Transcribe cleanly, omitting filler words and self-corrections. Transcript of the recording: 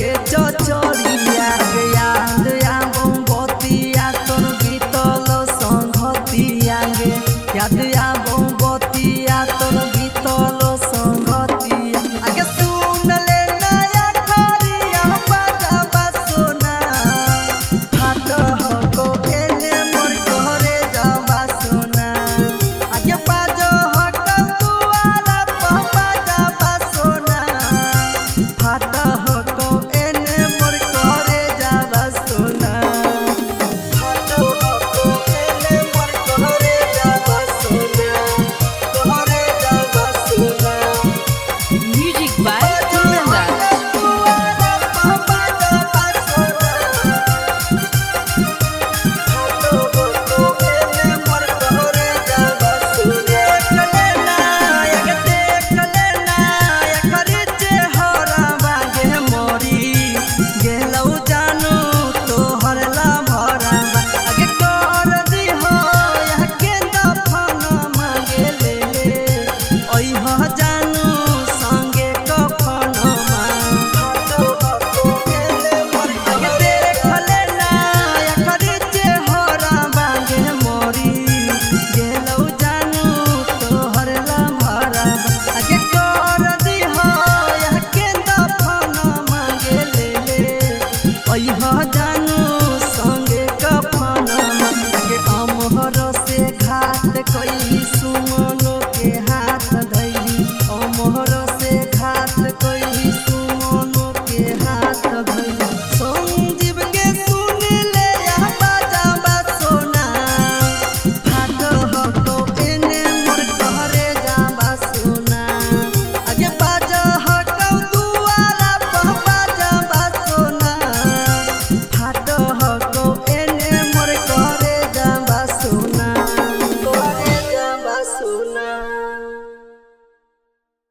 के चचरिया गे याद आबो बतिया तोर बीतल संगतिया गे याद आबो बतिया तोर बीतल संगतिया आगे सुन ले नया खरिया बाजा सोना हाथ हको एने मोर घरे जाबा सोना आगे बाजो हक दुआरा पापा जाबा सोना हाथ हको एने मोर घरे जाबा सोना हाथ हको एने मोर घरे जाबा सोना घरे जाबा सोना Music by Kundan Raj. दुआरा पापा जाबा सोना जानू संगे कफन जानू